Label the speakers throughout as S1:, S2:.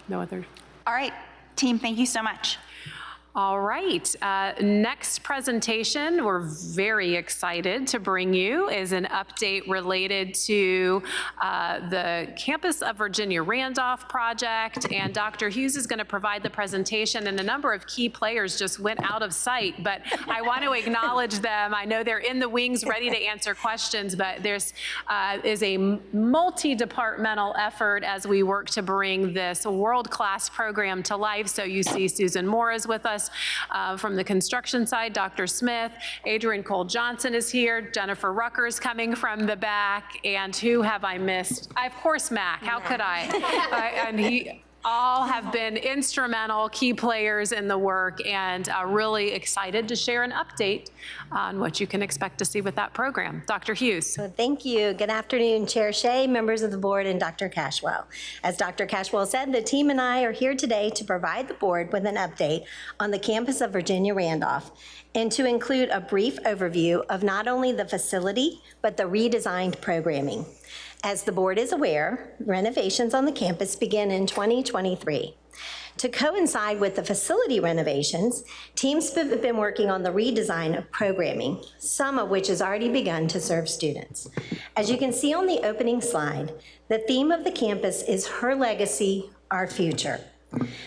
S1: No other.
S2: All right, team, thank you so much.
S1: All right, next presentation we're very excited to bring you is an update related to the Campus of Virginia Randolph project, and Dr. Hughes is going to provide the presentation, and a number of key players just went out of sight, but I want to acknowledge them. I know they're in the wings ready to answer questions, but there's is a multi-departmental effort as we work to bring this world-class program to life. So you see Susan Moore is with us. From the construction side, Dr. Smith, Adrian Cole-Johnson is here, Jennifer Rucker's coming from the back, and who have I missed? Of course, Mac, how could I? And he all have been instrumental, key players in the work, and really excited to share an update on what you can expect to see with that program. Dr. Hughes.
S3: So thank you. Good afternoon, Chair Shea, members of the board, and Dr. Cashwell. As Dr. Cashwell said, the team and I are here today to provide the board with an update on the campus of Virginia Randolph and to include a brief overview of not only the facility, but the redesigned programming. As the board is aware, renovations on the campus begin in 2023. To coincide with the facility renovations, teams have been working on the redesign of programming, some of which has already begun to serve students. As you can see on the opening slide, the theme of the campus is Her Legacy, Our Future.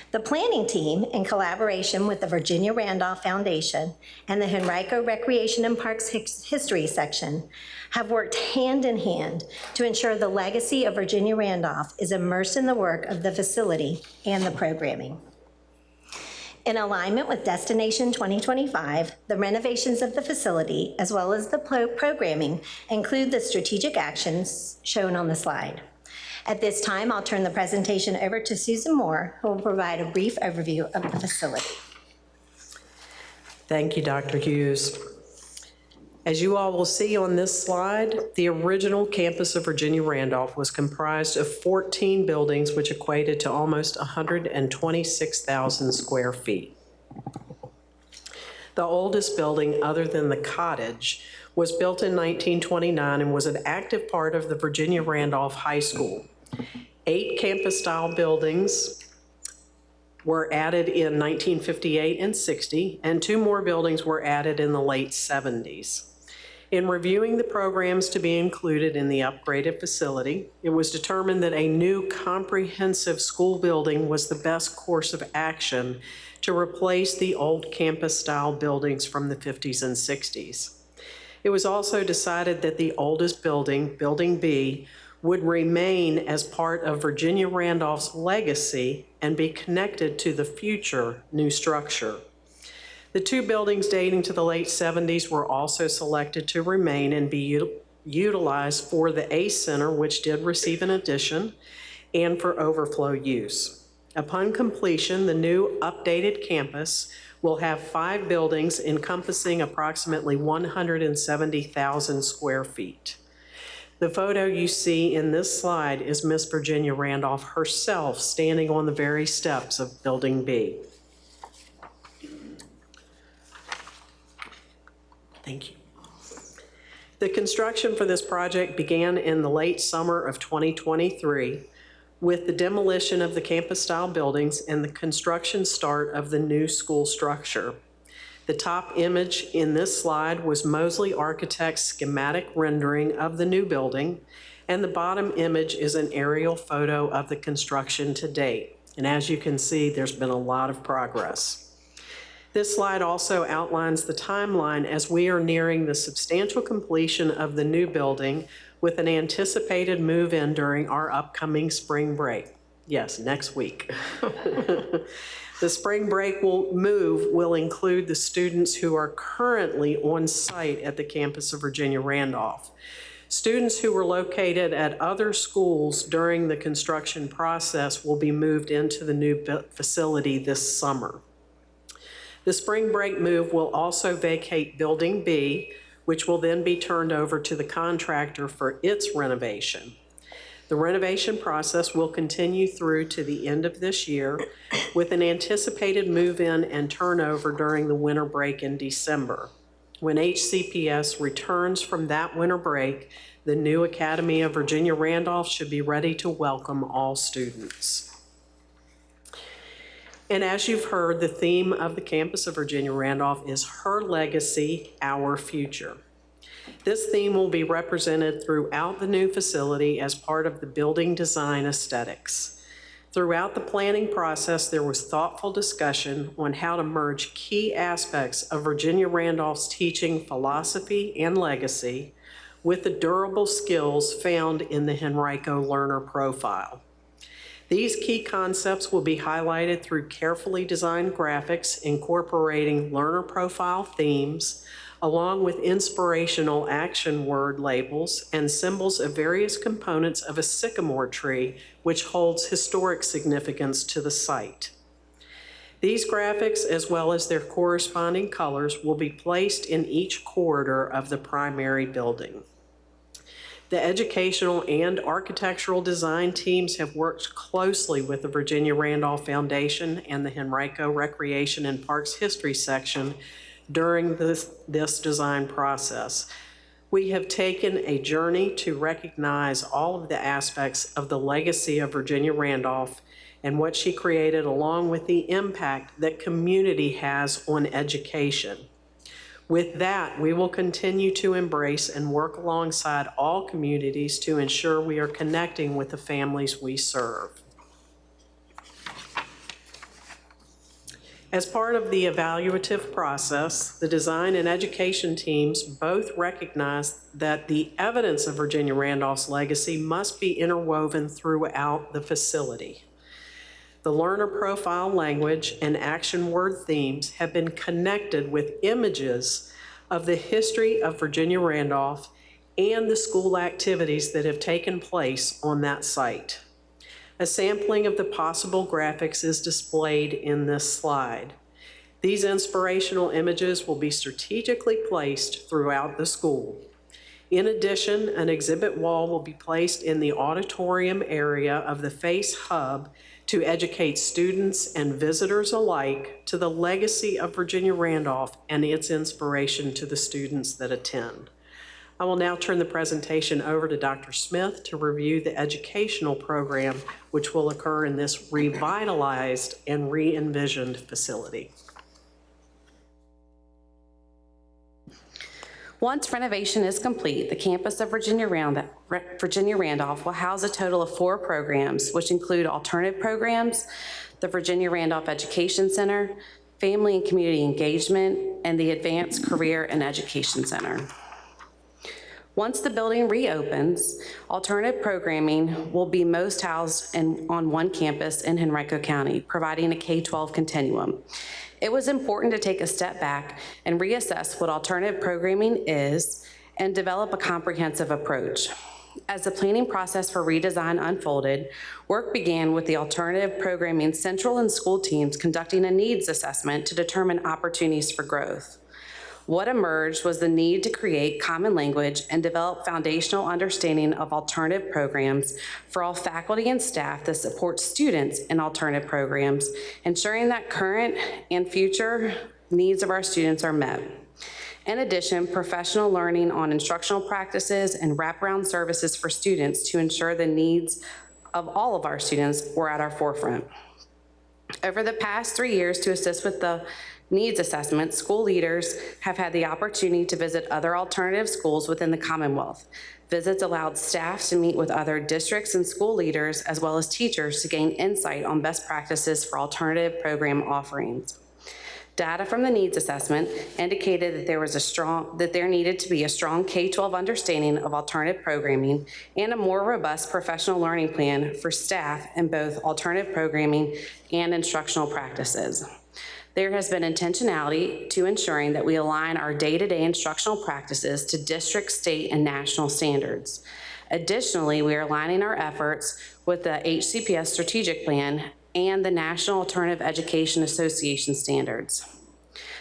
S3: The planning team, in collaboration with the Virginia Randolph Foundation and the Henrico Recreation and Parks History Section, have worked hand in hand to ensure the legacy of Virginia Randolph is immersed in the work of the facility and the programming. In alignment with Destination 2025, the renovations of the facility, as well as the programming, include the strategic actions shown on the slide. At this time, I'll turn the presentation over to Susan Moore, who will provide a brief overview of the facility.
S4: Thank you, Dr. Hughes. As you all will see on this slide, the original campus of Virginia Randolph was comprised of 14 buildings, which equated to almost 126,000 square feet. The oldest building, other than the cottage, was built in 1929 and was an active part of the Virginia Randolph High School. 8 campus-style buildings were added in 1958 and 60, and 2 more buildings were added in the late 70s. In reviewing the programs to be included in the upgraded facility, it was determined that a new comprehensive school building was the best course of action to replace the old campus-style buildings from the 50s and 60s. It was also decided that the oldest building, Building B, would remain as part of Virginia Randolph's legacy and be connected to the future new structure. The 2 buildings dating to the late 70s were also selected to remain and be utilized for the ACE Center, which did receive an addition, and for overflow use. Upon completion, the new updated campus will have 5 buildings encompassing approximately 170,000 square feet. The photo you see in this slide is Miss Virginia Randolph herself standing on the very steps of Building B. Thank you. The construction for this project began in the late summer of 2023 with the demolition of the campus-style buildings and the construction start of the new school structure. The top image in this slide was Mosley Architects' schematic rendering of the new building, and the bottom image is an aerial photo of the construction to date. And as you can see, there's been a lot of progress. This slide also outlines the timeline as we are nearing the substantial completion of the new building with an anticipated move-in during our upcoming spring break. Yes, next week. The spring break will include the students who are currently on site at the campus of Virginia Randolph. Students who were located at other schools during the construction process will be moved into the new facility this summer. The spring break move will also vacate Building B, which will then be turned over to the contractor for its renovation. The renovation process will continue through to the end of this year with an anticipated move-in and turnover during the winter break in December. When HCPS returns from that winter break, the new Academy of Virginia Randolph should be ready to welcome all students. And as you've heard, the theme of the campus of Virginia Randolph is Her Legacy, Our Future. This theme will be represented throughout the new facility as part of the building design aesthetics. Throughout the planning process, there was thoughtful discussion on how to merge key aspects of Virginia Randolph's teaching philosophy and legacy with the durable skills found in the Henrico learner profile. These key concepts will be highlighted through carefully designed graphics incorporating learner profile themes, along with inspirational action word labels and symbols of various components of a sycamore tree, which holds historic significance to the site. These graphics, as well as their corresponding colors, will be placed in each corridor of the primary building. The educational and architectural design teams have worked closely with the Virginia Randolph Foundation and the Henrico Recreation and Parks History section during this design process. We have taken a journey to recognize all of the aspects of the legacy of Virginia Randolph and what she created, along with the impact that community has on education. With that, we will continue to embrace and work alongside all communities to ensure we are connecting with the families we serve. As part of the evaluative process, the design and education teams both recognize that the evidence of Virginia Randolph's legacy must be interwoven throughout the facility. The learner profile language and action word themes have been connected with images of the history of Virginia Randolph and the school activities that have taken place on that site. A sampling of the possible graphics is displayed in this slide. These inspirational images will be strategically placed throughout the school. In addition, an exhibit wall will be placed in the auditorium area of the FACE Hub to educate students and visitors alike to the legacy of Virginia Randolph and its inspiration to the students that attend. I will now turn the presentation over to Dr. Smith to review the educational program which will occur in this revitalized and re-envisioned facility.
S5: Once renovation is complete, the campus of Virginia Randolph will house a total of 4 programs, which include alternative programs, the Virginia Randolph Education Center, Family and Community Engagement, and the Advanced Career and Education Center. Once the building reopens, alternative programming will be most housed on one campus in Henrico County, providing a K-12 continuum. It was important to take a step back and reassess what alternative programming is and develop a comprehensive approach. As the planning process for redesign unfolded, work began with the alternative programming central and school teams conducting a needs assessment to determine opportunities for growth. What emerged was the need to create common language and develop foundational understanding of alternative programs for all faculty and staff that support students in alternative programs, ensuring that current and future needs of our students are met. In addition, professional learning on instructional practices and wraparound services for students to ensure the needs of all of our students were at our forefront. Over the past 3 years, to assist with the needs assessment, school leaders have had the opportunity to visit other alternative schools within the Commonwealth. Visits allowed staff to meet with other districts and school leaders, as well as teachers, to gain insight on best practices for alternative program offerings. Data from the needs assessment indicated that there needed to be a strong K-12 understanding of alternative programming and a more robust professional learning plan for staff in both alternative programming and instructional practices. There has been intentionality to ensuring that we align our day-to-day instructional practices to district, state, and national standards. Additionally, we are aligning our efforts with the HCPS strategic plan and the National Alternative Education Association standards.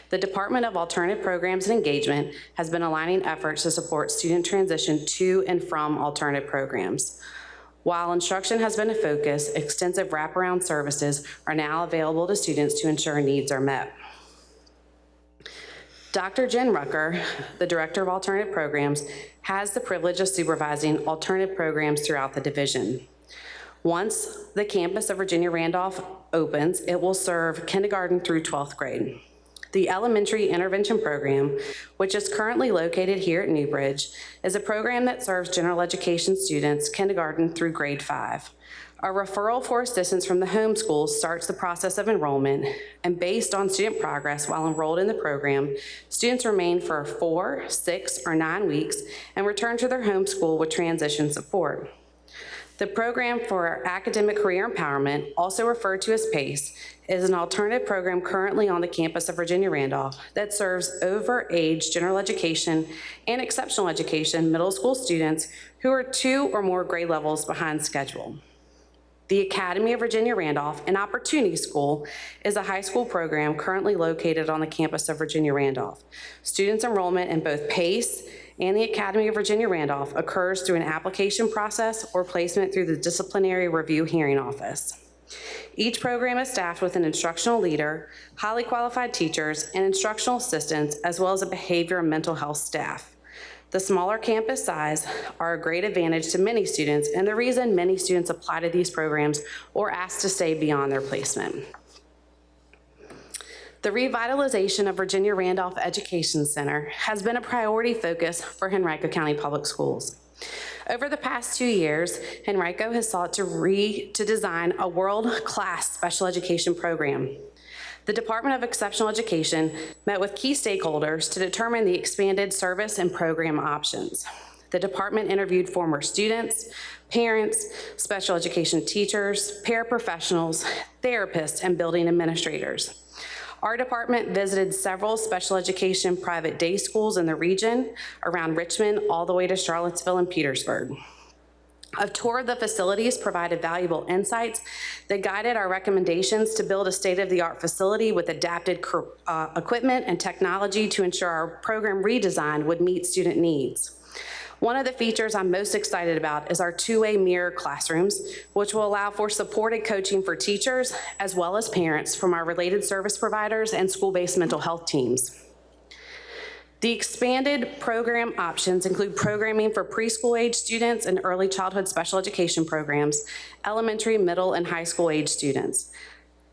S5: The Department of Alternative Programs and Engagement has been aligning efforts to support student transition to and from alternative programs. While instruction has been a focus, extensive wraparound services are now available to students to ensure needs are met. Dr. Jen Rucker, the Director of Alternative Programs, has the privilege of supervising alternative programs throughout the division. Once the campus of Virginia Randolph opens, it will serve kindergarten through 12th grade. The Elementary Intervention Program, which is currently located here at Newbridge, is a program that serves general education students kindergarten through grade 5. A referral for assistance from the homeschool starts the process of enrollment, and based on student progress while enrolled in the program, students remain for 4, 6, or 9 weeks and return to their homeschool with transition support. The program for academic career empowerment, also referred to as PACE, is an alternative program currently on the campus of Virginia Randolph that serves over-age general education and exceptional education middle school students who are 2 or more grade levels behind schedule. The Academy of Virginia Randolph, an opportunity school, is a high school program currently located on the campus of Virginia Randolph. Students' enrollment in both PACE and the Academy of Virginia Randolph occurs through an application process or placement through the Disciplinary Review Hearing Office. Each program is staffed with an instructional leader, highly qualified teachers, and instructional assistants, as well as a behavior and mental health staff. The smaller campus size are a great advantage to many students and the reason many students apply to these programs or ask to stay beyond their placement. The revitalization of Virginia Randolph Education Center has been a priority focus for Henrico County Public Schools. Over the past 2 years, Henrico has sought to design a world-class special education program. The Department of Exceptional Education met with key stakeholders to determine the expanded service and program options. The department interviewed former students, parents, special education teachers, paraprofessionals, therapists, and building administrators. Our department visited several special education private day schools in the region around Richmond all the way to Charlottesville and Petersburg. A tour of the facilities provided valuable insights that guided our recommendations to build a state-of-the-art facility with adapted equipment and technology to ensure our program redesign would meet student needs. One of the features I'm most excited about is our two-way mirror classrooms, which will allow for supported coaching for teachers as well as parents from our related service providers and school-based mental health teams. The expanded program options include programming for preschool age students and early childhood special education programs, elementary, middle, and high school age students.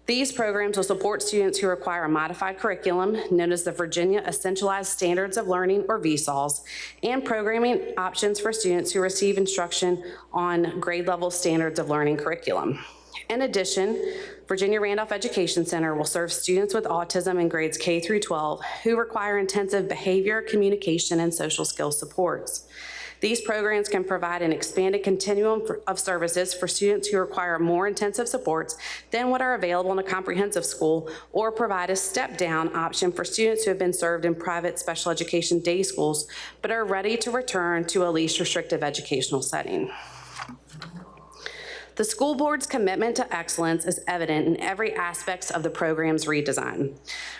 S5: These programs will support students who require a modified curriculum known as the Virginia Essentialized Standards of Learning, or VSALs, and programming options for students who receive instruction on grade level standards of learning curriculum. In addition, Virginia Randolph Education Center will serve students with autism in grades K through 12 who require intensive behavior, communication, and social skills supports. These programs can provide an expanded continuum of services for students who require more intensive supports than what are available in a comprehensive school, or provide a step-down option for students who have been served in private special education day schools but are ready to return to a least restrictive educational setting. The school board's commitment to excellence is evident in every aspect of the program's redesign.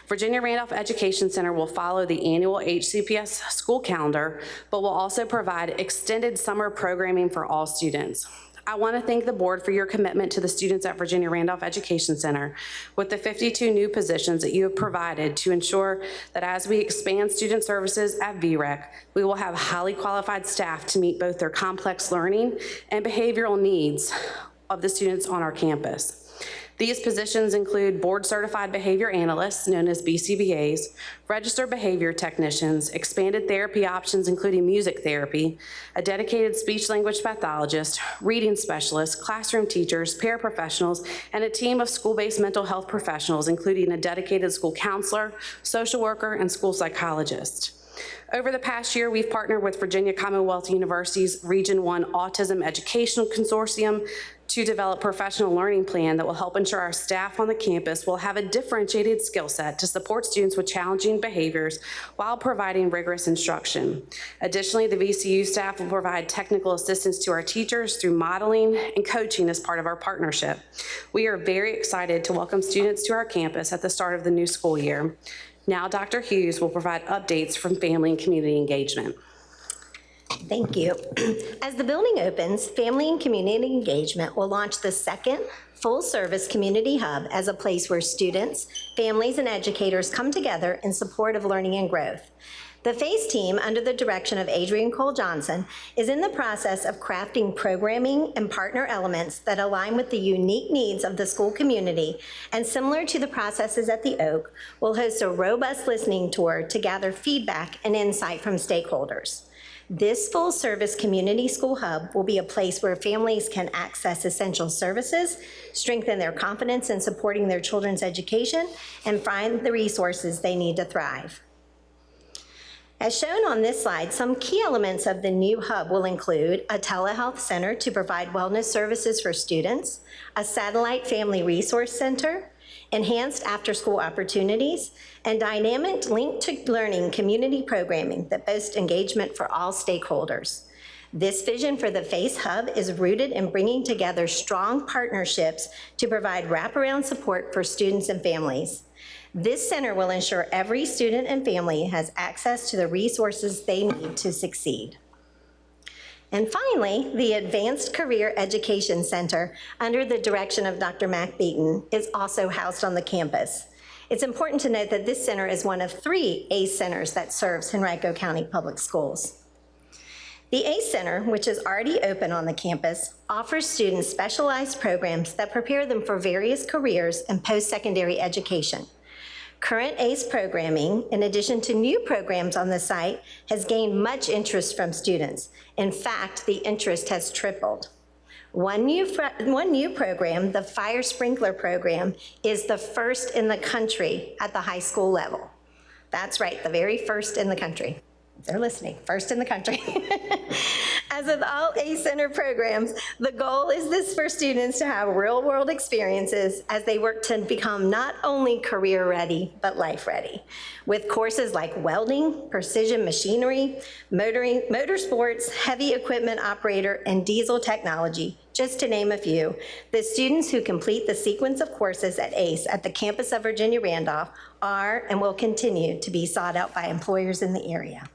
S5: Virginia Randolph Education Center will follow the annual HCPS school calendar, but will also provide extended summer programming for all students. I want to thank the board for your commitment to the students at Virginia Randolph Education Center with the 52 new positions that you have provided to ensure that as we expand student services at VREC, we will have highly qualified staff to meet both their complex learning and behavioral needs of the students on our campus. These positions include board-certified behavior analysts, known as BCBAs, registered behavior technicians, expanded therapy options including music therapy, a dedicated speech-language pathologist, reading specialists, classroom teachers, paraprofessionals, and a team of school-based mental health professionals, including a dedicated school counselor, social worker, and school psychologist. Over the past year, we've partnered with Virginia Commonwealth University's Region 1 Autism Educational Consortium to develop a professional learning plan that will help ensure our staff on the campus will have a differentiated skill set to support students with challenging behaviors while providing rigorous instruction. Additionally, the VCU staff will provide technical assistance to our teachers through modeling and coaching as part of our partnership. We are very excited to welcome students to our campus at the start of the new school year. Now, Dr. Hughes will provide updates from family and community engagement.
S3: Thank you. As the building opens, Family and Community Engagement will launch the second full-service community hub as a place where students, families, and educators come together in support of learning and growth. The FACE team, under the direction of Adrian Cole Johnson, is in the process of crafting programming and partner elements that align with the unique needs of the school community, and similar to the processes at the Oak, will host a robust listening tour to gather feedback and insight from stakeholders. This full-service community school hub will be a place where families can access essential services, strengthen their confidence in supporting their children's education, and find the resources they need to thrive. As shown on this slide, some key elements of the new hub will include a telehealth center to provide wellness services for students, a satellite family resource center, enhanced after-school opportunities, and dynamic linked-to-learning community programming that boasts engagement for all stakeholders. This vision for the FACE Hub is rooted in bringing together strong partnerships to provide wraparound support for students and families. This center will ensure every student and family has access to the resources they need to succeed. And finally, the Advanced Career Education Center, under the direction of Dr. Mac Beaton, is also housed on the campus. It's important to note that this center is one of 3 ACE centers that serves Henrico County Public Schools. The ACE Center, which is already open on the campus, offers students specialized programs that prepare them for various careers and post-secondary education. Current ACE programming, in addition to new programs on the site, has gained much interest from students. In fact, the interest has tripled. One new program, the Fire Sprinkler Program, is the first in the country at the high school level. That's right, the very first in the country. They're listening, first in the country. As with all ACE Center programs, the goal is this for students to have real-world experiences as they work to become not only career-ready, but life-ready. With courses like welding, precision machinery, motorsports, heavy equipment operator, and diesel technology, just to name a few, the students who complete the sequence of courses at ACE at the campus of Virginia Randolph are and will continue to be sought out by employers in the area.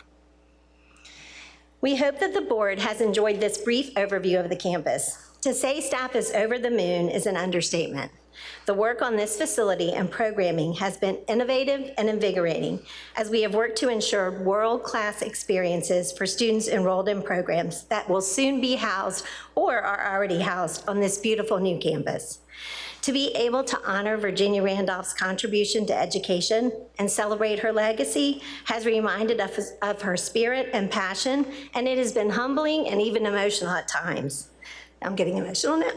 S3: We hope that the board has enjoyed this brief overview of the campus. To say staff is over the moon is an understatement. The work on this facility and programming has been innovative and invigorating as we have worked to ensure world-class experiences for students enrolled in programs that will soon be housed or are already housed on this beautiful new campus. To be able to honor Virginia Randolph's contribution to education and celebrate her legacy has reminded us of her spirit and passion, and it has been humbling and even emotional at times. I'm getting emotional now.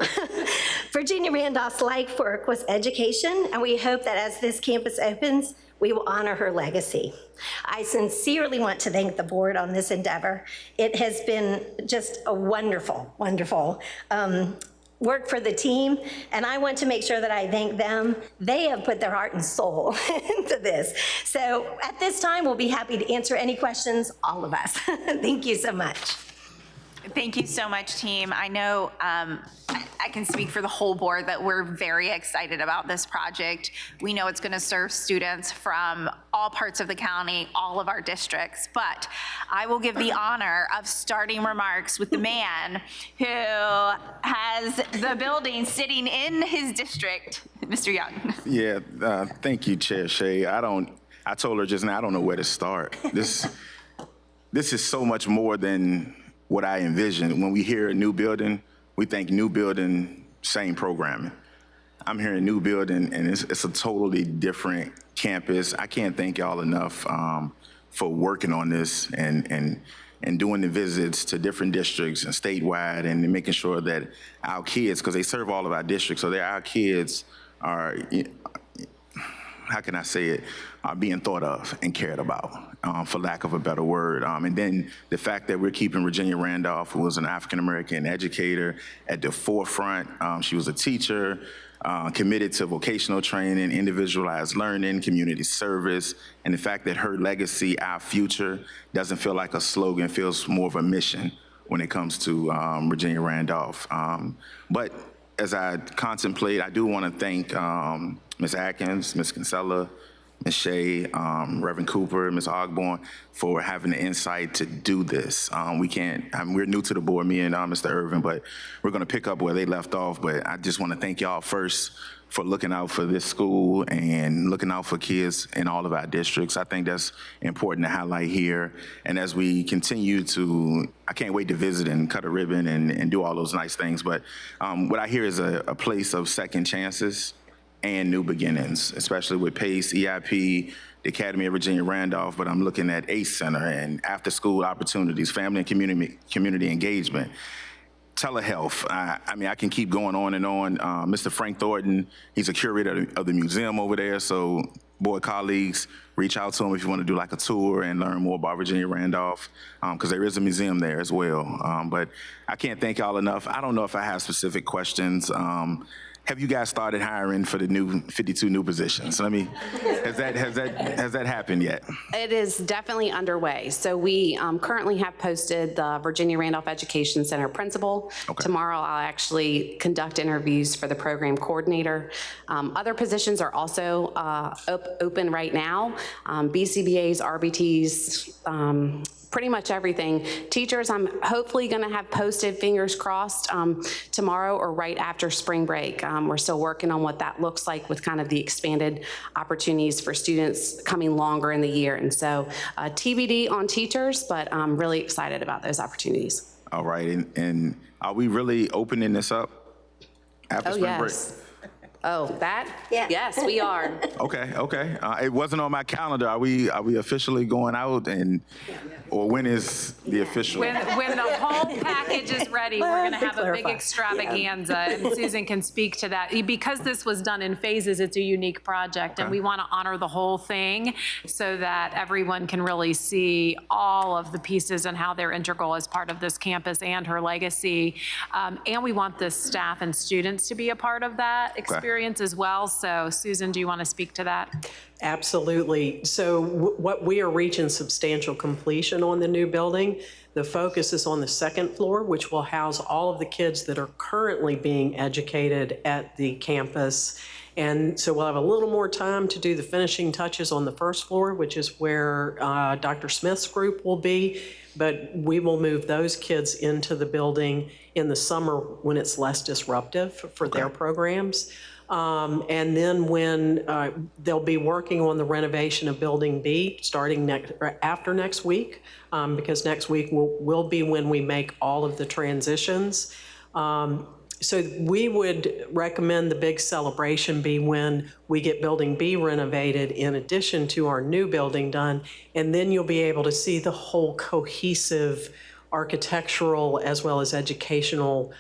S3: Virginia Randolph's life work was education, and we hope that as this campus opens, we will honor her legacy. I sincerely want to thank the board on this endeavor. It has been just a wonderful, wonderful work for the team, and I want to make sure that I thank them. They have put their heart and soul into this. So at this time, we'll be happy to answer any questions, all of us. Thank you so much.
S2: Thank you so much, team. I know I can speak for the whole board that we're very excited about this project. We know it's going to serve students from all parts of the county, all of our districts, but I will give the honor of starting remarks with the man who has the building sitting in his district, Mr. Young.
S6: Yeah, thank you, Chair Shea. I told her just now, I don't know where to start. This is so much more than what I envisioned. When we hear a new building, we think new building, same programming. I'm hearing new building, and it's a totally different campus. I can't thank y'all enough for working on this and doing the visits to different districts and statewide, and making sure that our kids, because they serve all of our districts, so our kids are, how can I say it, are being thought of and cared about, for lack of a better word. And then the fact that we're keeping Virginia Randolph, who was an African-American educator, at the forefront. She was a teacher, committed to vocational training, individualized learning, community service, and the fact that her legacy, our future, doesn't feel like a slogan, feels more of a mission when it comes to Virginia Randolph. But as I contemplate, I do want to thank Ms. Atkins, Ms. Kinsella, Ms. Shea, Reverend Cooper, Ms. Ogborn, for having the insight to do this. We're new to the board, me and Mr. Irvin, but we're going to pick up where they left off. But I just want to thank y'all first for looking out for this school and looking out for kids in all of our districts. I think that's important to highlight here. And as we continue to, I can't wait to visit and cut a ribbon and do all those nice things. But what I hear is a place of second chances and new beginnings, especially with PACE, EIP, the Academy of Virginia Randolph, but I'm looking at ACE Center and after-school opportunities, family and community engagement, telehealth. I mean, I can keep going on and on. Mr. Frank Thornton, he's a curator of the museum over there, so board colleagues, reach out to him if you want to do like a tour and learn more about Virginia Randolph, because there is a museum there as well. But I can't thank y'all enough. I don't know if I have specific questions. Have you guys started hiring for the new 52 new positions? Has that happened yet?
S5: It is definitely underway. So we currently have posted the Virginia Randolph Education Center principal.
S6: Okay.
S5: Tomorrow I'll actually conduct interviews for the program coordinator. Other positions are also open right now. BCBAs, RBTs, pretty much everything. Teachers, I'm hopefully going to have posted, fingers crossed, tomorrow or right after spring break. We're still working on what that looks like with kind of the expanded opportunities for students coming longer in the year. And so TBD on teachers, but I'm really excited about those opportunities.
S6: All right, and are we really opening this up after spring break?
S5: Oh, that?
S3: Yeah.
S5: Yes, we are.
S6: Okay. It wasn't on my calendar. Are we officially going out or when is the official?
S1: When the whole package is ready, we're going to have a big extravaganza, and Susan can speak to that. Because this was done in phases, it's a unique project, and we want to honor the whole thing so that everyone can really see all of the pieces and how they're integral as part of this campus and her legacy. And we want the staff and students to be a part of that experience as well. So Susan, do you want to speak to that?
S4: Absolutely. So what we are reaching substantial completion on the new building. The focus is on the second floor, which will house all of the kids that are currently being educated at the campus. And so we'll have a little more time to do the finishing touches on the first floor, which is where Dr. Smith's group will be. But we will move those kids into the building in the summer when it's less disruptive for their programs. And then when they'll be working on the renovation of Building B starting after next week, because next week will be when we make all of the transitions. So we would recommend the big celebration be when we get Building B renovated in addition to our new building done, and then you'll be able to see the whole cohesive architectural as well as educational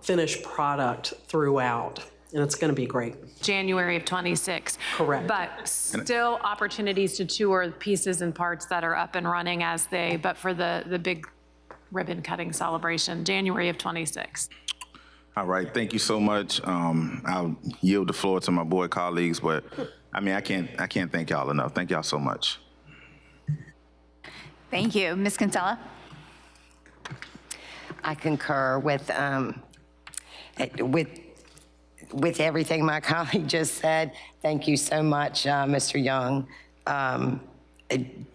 S4: finished product throughout. And it's going to be great.
S1: January of 26.
S4: Correct.
S1: But still opportunities to tour pieces and parts that are up and running but for the big ribbon cutting celebration, January of 26.
S6: All right, thank you so much. I'll yield the floor to my board colleagues, but I mean, I can't thank y'all enough. Thank y'all so much.
S2: Thank you. Ms. Kinsella?
S7: I concur with everything my colleague just said. Thank you so much, Mr. Young.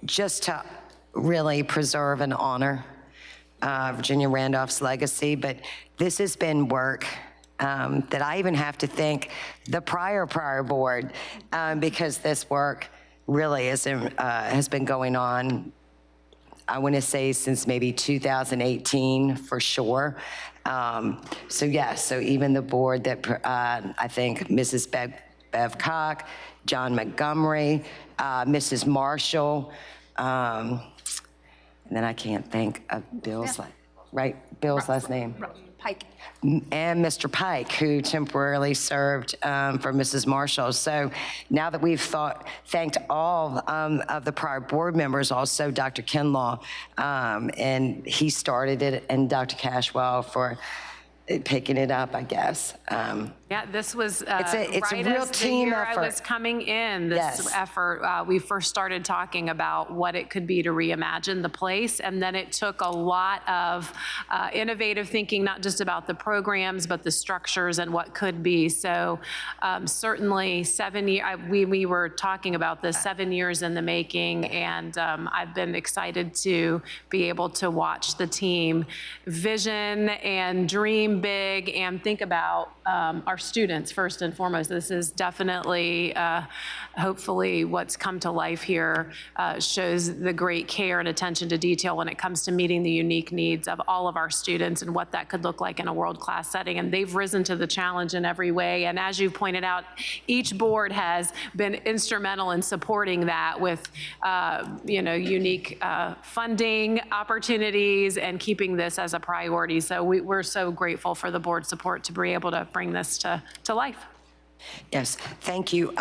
S7: Just to really preserve and honor Virginia Randolph's legacy, but this has been work that I even have to thank the prior board because this work really has been going on, I want to say since maybe 2018 for sure. So yes, so even the board that I think Mrs. Bev Cock, John Montgomery, Mrs. Marshall, and then I can't think of Bill's last name.
S2: Pike.
S7: And Mr. Pike, who temporarily served for Mrs. Marshall. So now that we've thanked all of the prior board members, also Dr. Kinlaw, and he started it, and Dr. Cashwell for picking it up, I guess.
S1: Yeah, this was
S7: It's a
S1: right
S7: real
S1: as the
S7: team
S1: year I was
S7: effort.
S1: coming in, this
S7: Yes.
S1: effort, we first started talking about what it could be to reimagine the place. And then it took a lot of innovative thinking, not just about the programs, but the structures and what could be. So certainly we were talking about this 7 years in the making, and I've been excited to be able to watch the team vision and dream big and think about our students first and foremost. This is definitely, hopefully, what's come to life here shows the great care and attention to detail when it comes to meeting the unique needs of all of our students and what that could look like in a world-class setting. And they've risen to the challenge in every way. And as you pointed out, each board has been instrumental in supporting that with, unique funding opportunities and keeping this as a priority. So we're so grateful for the board support to be able to bring this to life.
S7: Yes, thank you.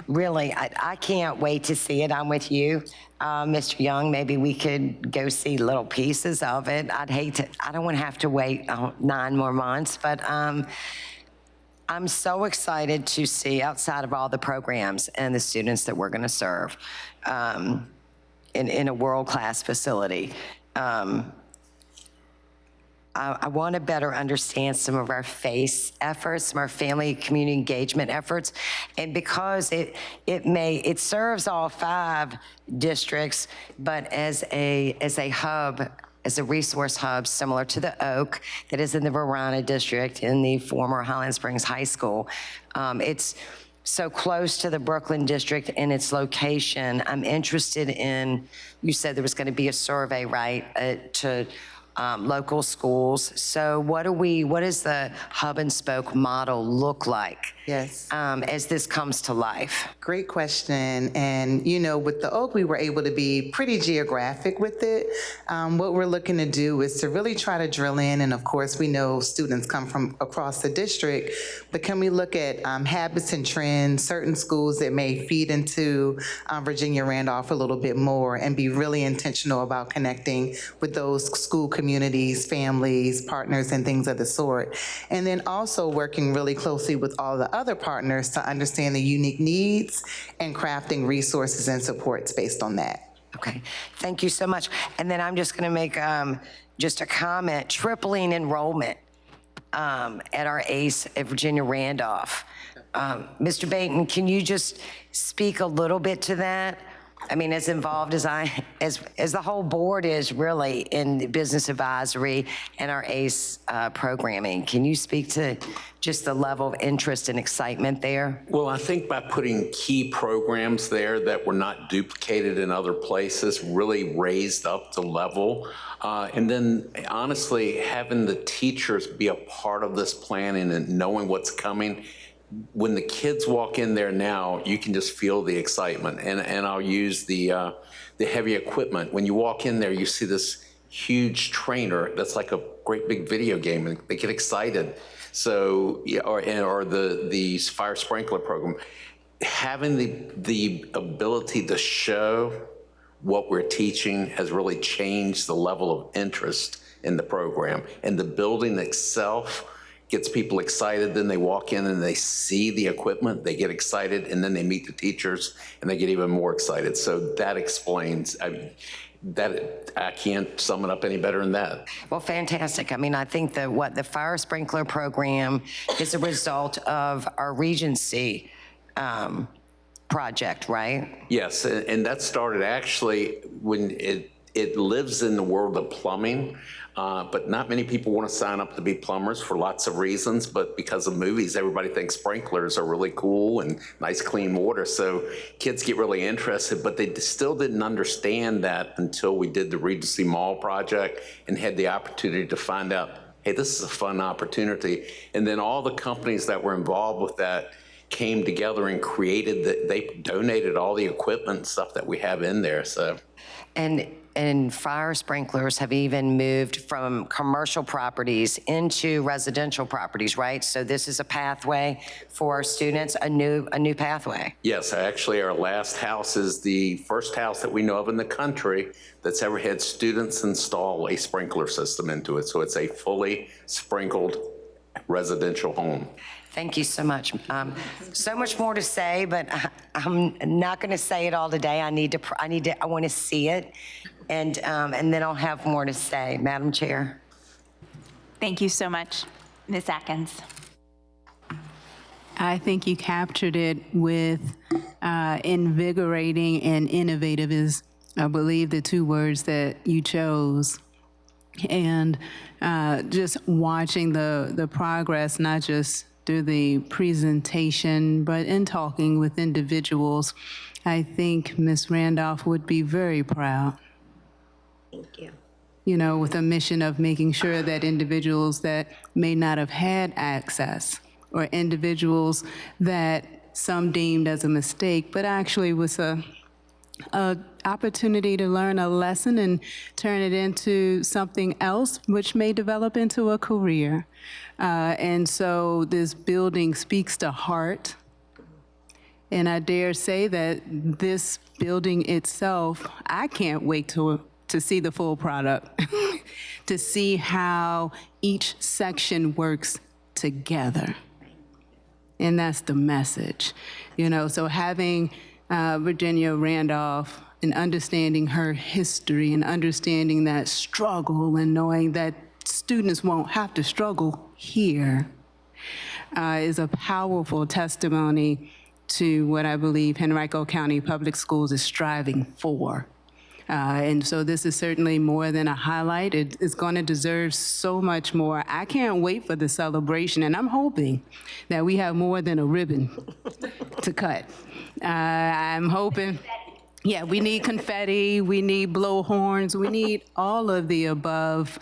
S7: Really, I can't wait to see it. I'm with you. Mr. Young, maybe we could go see little pieces of it. I don't want to have to wait 9 more months, but I'm so excited to see, outside of all the programs and the students that we're going to serve in a world-class facility. I want to better understand some of our FACE efforts, some of our family community engagement efforts, and because it serves all 5 districts, but as a hub, as a resource hub similar to the Oak that is in the Verona district in the former Highland Springs High School. It's so close to the Brooklyn district in its location. I'm interested in, you said there was going to be a survey, right, to local schools. So what does the hub and spoke model look like?
S8: Yes.
S7: As this comes to life?
S8: Great question. And, with the Oak, we were able to be pretty geographic with it. What we're looking to do is to really try to drill in. And of course, we know students come from across the district, but can we look at habits and trends, certain schools that may feed into Virginia Randolph a little bit more, and be really intentional about connecting with those school communities, families, partners, and things of the sort. And then also working really closely with all the other partners to understand the unique needs and crafting resources and supports based on that.
S7: Okay, thank you so much. And then I'm just going to make just a comment, tripling enrollment at our ACE at Virginia Randolph. Mr. Baton, can you just speak a little bit to that? I mean, as involved as as the whole board is really in the business advisory and our ACE programming, can you speak to just the level of interest and excitement there?
S9: Well, I think by putting key programs there that were not duplicated in other places really raised up the level. And then honestly, having the teachers be a part of this planning and knowing what's coming. When the kids walk in there now, you can just feel the excitement. And I'll use the heavy equipment. When you walk in there, you see this huge trainer that's like a great big video game, and they get excited. So, or the fire sprinkler program, having the ability to show what we're teaching has really changed the level of interest in the program. And the building itself gets people excited. Then they walk in and they see the equipment, they get excited, and then they meet the teachers and they get even more excited. So that explains, I can't sum it up any better than that.
S7: Well, fantastic. I mean, I think that what the fire sprinkler program is a result of our Regency project, right?
S9: Yes, and that started actually when it lives in the world of plumbing. But not many people want to sign up to be plumbers for lots of reasons, but because of movies, everybody thinks sprinklers are really cool and nice clean water. So kids get really interested, but they still didn't understand that until we did the Regency Mall project and had the opportunity to find out, hey, this is a fun opportunity. And then all the companies that were involved with that came together and they donated all the equipment and stuff that we have in there, so.
S7: And fire sprinklers have even moved from commercial properties into residential properties, right? So this is a pathway for our students, a new pathway.
S9: Yes, actually our last house is the first house that we know of in the country that's ever had students install a sprinkler system into it. So it's a fully sprinkled residential home.
S7: Thank you so much. So much more to say, but I'm not going to say it all today. I want to see it, and then I'll have more to say. Madam Chair.
S2: Thank you so much, Ms. Atkins.
S10: I think you captured it with invigorating and innovative is, I believe, the two words that you chose. And just watching the progress, not just through the presentation, but in talking with individuals, I think Ms. Randolph would be very proud.
S3: Thank you.
S10: You know, with a mission of making sure that individuals that may not have had access, or individuals that some deemed as a mistake, but actually was a opportunity to learn a lesson and turn it into something else, which may develop into a career. And so this building speaks to heart. And I dare say that this building itself, I can't wait to see the full product, to see how each section works together. And that's the message, you know, so having Virginia Randolph and understanding her history and understanding that struggle and knowing that students won't have to struggle here is a powerful testimony to what I believe Henrico County Public Schools is striving for. And so this is certainly more than a highlight. It's going to deserve so much more. I can't wait for the celebration, and I'm hoping that we have more than a ribbon to cut. I'm hoping, yeah, we need confetti, we need blowhorns, we need all of the above,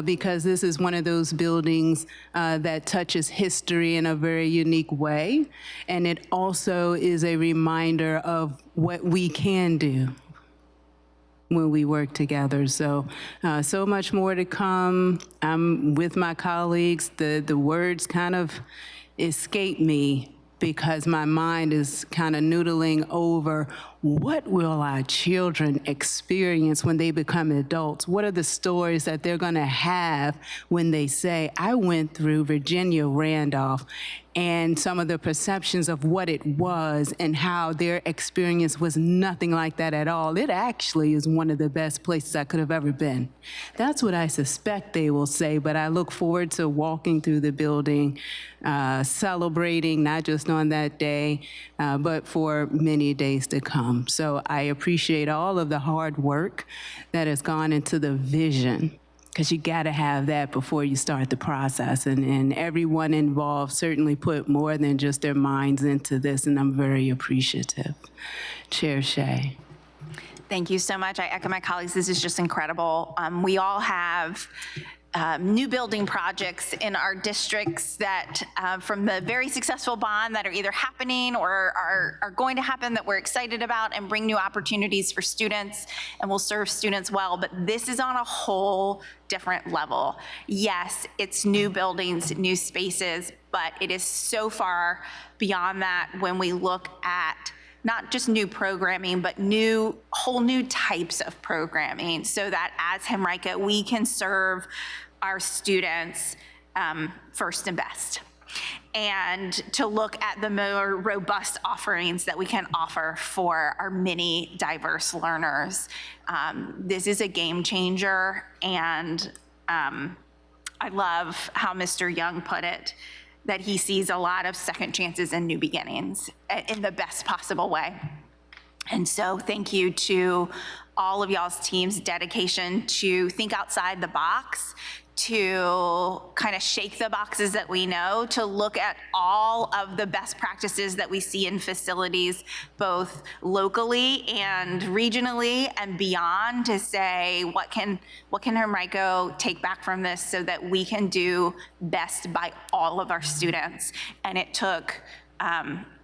S10: because this is one of those buildings that touches history in a very unique way. And it also is a reminder of what we can do when we work together. So, so much more to come. I'm with my colleagues. The words kind of escape me because my mind is kind of noodling over what will our children experience when they become adults? What are the stories that they're going to have when they say, I went through Virginia Randolph, and some of the perceptions of what it was and how their experience was nothing like that at all. It actually is one of the best places I could have ever been. That's what I suspect they will say, but I look forward to walking through the building, celebrating not just on that day, but for many days to come. So I appreciate all of the hard work that has gone into the vision, because you got to have that before you start the process. And everyone involved certainly put more than just their minds into this, and I'm very appreciative. Chair Shea.
S2: Thank you so much. I echo my colleagues. This is just incredible. We all have new building projects in our districts that from the very successful bond that are either happening or are going to happen that we're excited about and bring new opportunities for students and will serve students well. But this is on a whole different level. Yes, it's new buildings, new spaces, but it is so far beyond that when we look at not just new programming, but whole new types of programming, so that as Henrico, we can serve our students first and best. And to look at the more robust offerings that we can offer for our many diverse learners. This is a game changer, and I love how Mr. Young put it, that he sees a lot of second chances and new beginnings in the best possible way. And so thank you to all of y'all's team's dedication to think outside the box, to kind of shake the boxes that we know, to look at all of the best practices that we see in facilities, both locally and regionally and beyond, to say, what can Henrico take back from this so that we can do best by all of our students. And it took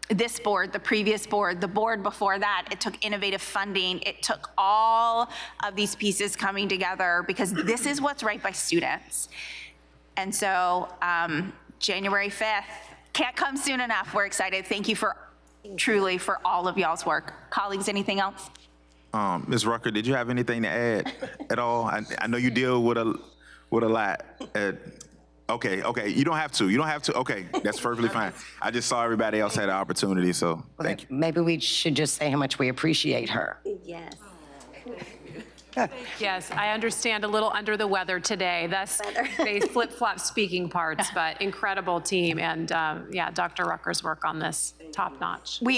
S2: this board, the previous board, the board before that, it took innovative funding. It took all of these pieces coming together, because this is what's right by students. And so January 5th can't come soon enough. We're excited. Thank you truly for all of y'all's work. Colleagues, anything else?
S6: Ms. Rucker, did you have anything to add at all? I know you deal with a lot Okay, you don't have to. Okay, that's perfectly fine. I just saw everybody else had an opportunity, so thank you.
S7: Maybe we should just say how much we appreciate her.
S3: Yes.
S1: Yes, I understand a little under the weather today. Thus, they flip-flop speaking parts, but incredible team. And yeah, Dr. Rucker's work on this, top notch.
S2: We